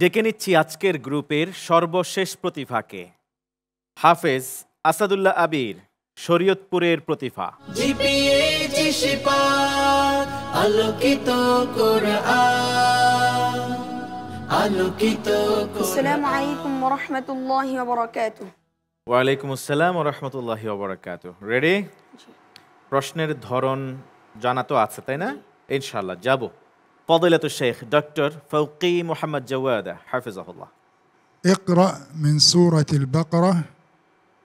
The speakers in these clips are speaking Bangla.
ডেকে নিচ্ছি আজকের গ্রুপের সর্বশেষ প্রতিভাকে, হাফেজ আসাদুল্লাহ আবির, শরীয়তপুরের প্রতিভা। আসসালামু আলাইকুম ওয়া রাহমাতুল্লাহি ওয়া বারাকাতুহু। ওয়ালাইকুম আসসালাম ওয়া রাহমাতুল্লাহি ওয়া বারাকাতুহু। রেডি? প্রশ্নের ধরন জানা তো আছে, তাই না? ইনশাআল্লাহ যাব। فضيلة الشيخ دكتور فوقي محمد جوادة حفظه الله. اقرأ من سورة البقرة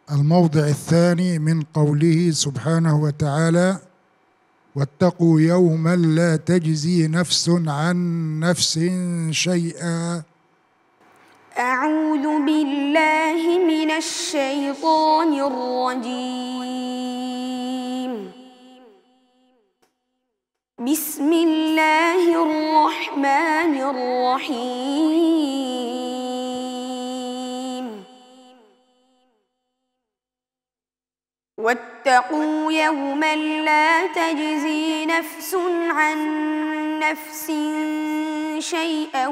الموضع الثاني من قوله سبحانه وتعالى واتقوا يوما لا تجزي نفس عن نفس شيئا. أعوذ بالله من الشيطان الرجيم. بسم الله الرحمن الرحيم. واتقوا يوما لا تجزي نفس عن نفس شيئا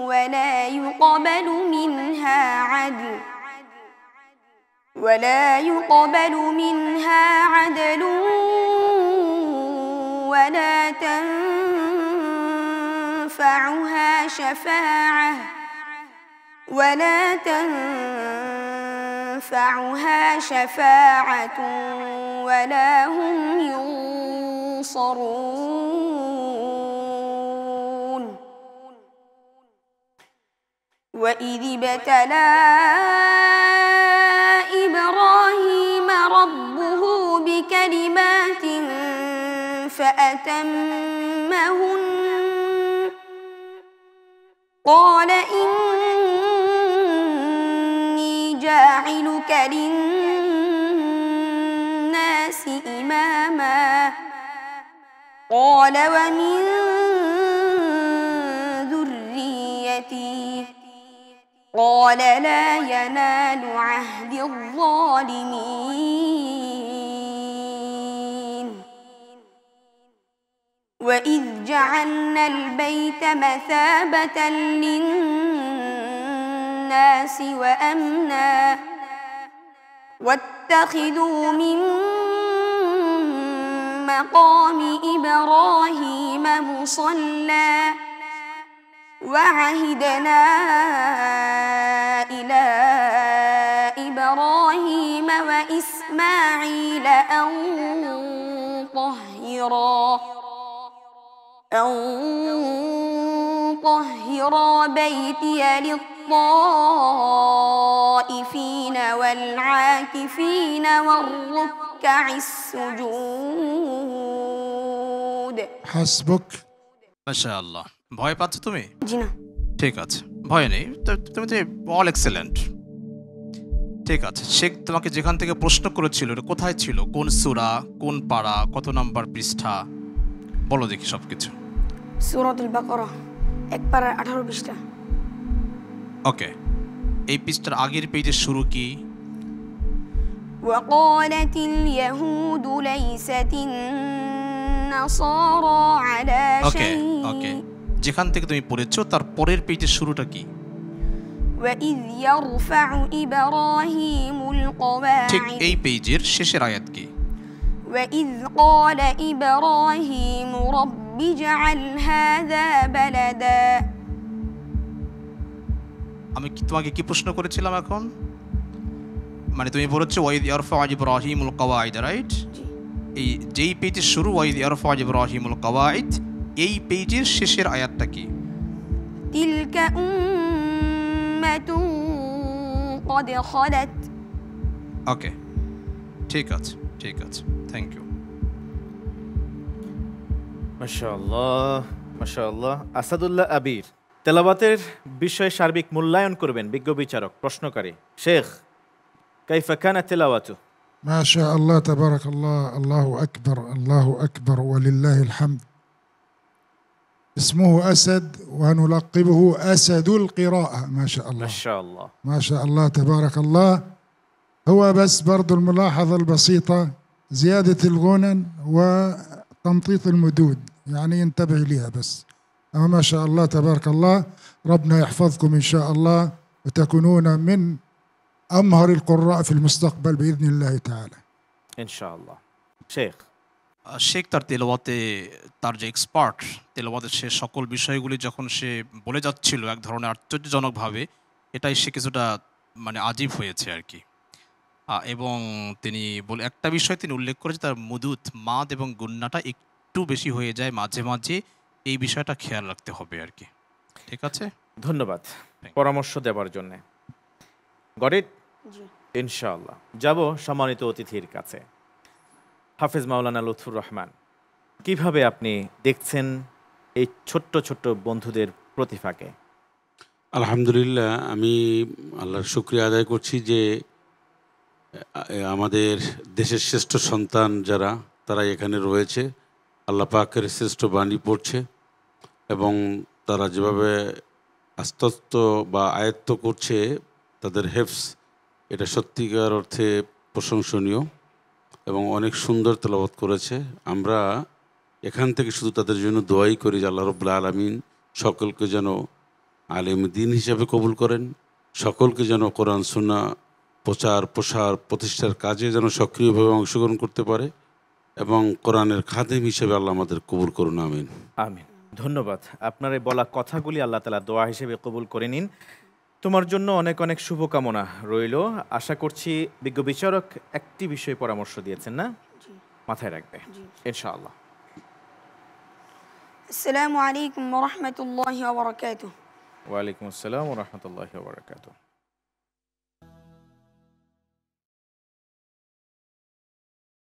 ولا يقبل منها عدل ولا تنفعها شفاعة ولا هم ينصرون. وإذ ابتلى إبراهيم ربه بكلمات فأتمهن قال إني جاعلك للناس إماما قال ومن ذريتي قال لا ينال عهد الظالمين. وإذ جعلنا البيت مثابة للناس وأمنا واتخذوا من مقام إبراهيم مصلى وعهدنا إلى إبراهيم وإسماعيل أن طهرا بيتي للطائفين والعاكفين والركع السجود. حسبك. মাশাআল্লাহ। ভয় পাচ্ছ তুমি? জি না। ঠিক আছে, ভয় নেই। তুমি তো অল এক্সেলেন্ট। ঠিক আছে, শেখ তোমাকে যেখান থেকে প্রশ্ন করেছিল এটা কোথায় ছিল, কোন সূরা, কোন পারা, কত নাম্বার পৃষ্ঠা, বলো দেখি সবকিছু। সূরাতুল বাকারা 1 পারা 18 পৃষ্ঠা। ওকে, এই পৃষ্ঠার আগের পেজের শুরু কি? وقالت اليهود ليست النصارى على شيء. ওকে, যেখান থেকে তুমি পড়েছো তার পরের পেজের শুরুটা কি? وإذ يرفع إبراهيم القواعد. ঠিক এই পেজের শেষের আয়াত কি? وإذ قال إبراهيم رب اجعل هذا بلدا. আমি তোমাকে কি প্রশ্ন করেছিলাম এখন? মানে তুমি বলেছো ওয়াইদ ইয়ারফা ইব্রাহিমুল কওয়াইদ, রাইট? এই যেই পেজের শুরু ওয়াইদ ইয়ারফা ইব্রাহিমুল কওয়াইদ, এই পেজের শেষের আয়াতটা কি? তিলকা উম্মাতুন قد خلت. ওকে, ঠিক আছে, থ্যাংক ইউ। মাশাআল্লাহ মাশাআল্লাহ। আসাদুল্লাহ আবির, তেলাওয়াতের বিষয়ে সার্বিক মূল্যায়ন করবেন বিজ্ঞ বিচারক প্রশ্নকারী। শেখ, কাইফা কানা তিলাওয়াতু? ما شاء الله تبارك الله. الله أكبر ولله الحمد. اسمه أسد ونلقبه أسد القراءة. ما شاء الله ما شاء الله تبارك الله. هو بس برضو الملاحظة البسيطة زيادة الغنن وتمطيط المدود، يعني ينتبه لها بس. ما شاء الله تبارك الله. ربنا يحفظكم إن شاء الله وتكونون من أمهر القراء في المستقبل بإذن الله تعالى. ইনশাআল্লাহ। শেখ শেখ তার তেলাওয়াতে তার যে এক্সপার্ট তেলাওয়াতে সে সকল বিষয়গুলি যখন সে বলে যাচ্ছিল এক ধরনের আশ্চর্যজনকভাবে, এটাই সে কিছুটা মানে আজীব হয়েছে আর কি। এবং তিনি বলে একটা বিষয় তিনি উল্লেখ করেছে, তার মুদুত মাদ এবং গুন্নাটা একটু বেশি হয়ে যায় মাঝে মাঝে, এই বিষয়টা খেয়াল রাখতে হবে আর কি। ঠিক আছে, ধন্যবাদ পরামর্শ দেওয়ার জন্য। Got it? জি ইনশাআল্লাহ। যাব সম্মানিত অতিথির কাছে। হাফেজ মাওলানা লুৎফুর রহমান, কিভাবে আপনি দেখছেন এই ছোট্ট ছোট্ট বন্ধুদের প্রতিভাকে? আলহামদুলিল্লাহ, আমি আল্লাহর শুকরিয়া আদায় করছি যে আমাদের দেশের শ্রেষ্ঠ সন্তান যারা তারা এখানে রয়েছে, আল্লাহ পাকের শ্রেষ্ঠ বাণী পড়ছে এবং তারা যেভাবে আস্তস্ত বা আয়ত্ত করছে তাদের হেফস, এটা সত্যিকার অর্থে প্রশংসনীয় এবং অনেক সুন্দর তেলাওয়াত করেছে। আমরা এখান থেকে শুধু তাদের জন্য দোয়াই করি যে আল্লাহ রাব্বুল আলামিন সকলকে যেন আলেম দ্বীন হিসাবে কবুল করেন, সকলকে যেন কোরআন সুন্নাহ প্রচার প্রসার প্রতিষ্ঠার কাজে যেন সক্রিয়ভাবে অংশগ্রহণ করতে পারে এবং কোরআনের খাদেম হিসেবে আল্লাহ আমাদের কবুল করুন। আমিন আমিন। ধন্যবাদ। আপনার এই বলা কথাগুলি আল্লাহ তাআলা দোয়া হিসেবে কবুল করে নিন। তোমার জন্য অনেক অনেক শুভকামনা রইল। আশা করছি বিজ্ঞ বিচারক একটি বিষয়ে পরামর্শ দিয়েছেন, না? মাথায় রাখবে ইনশাআল্লাহ। আসসালামু আলাইকুম ওয়া রাহমাতুল্লাহি ওয়া বারাকাতুহু। ওয়া আলাইকুম আসসালাম ওয়া রাহমাতুল্লাহি ওয়া বারাকাতুহু।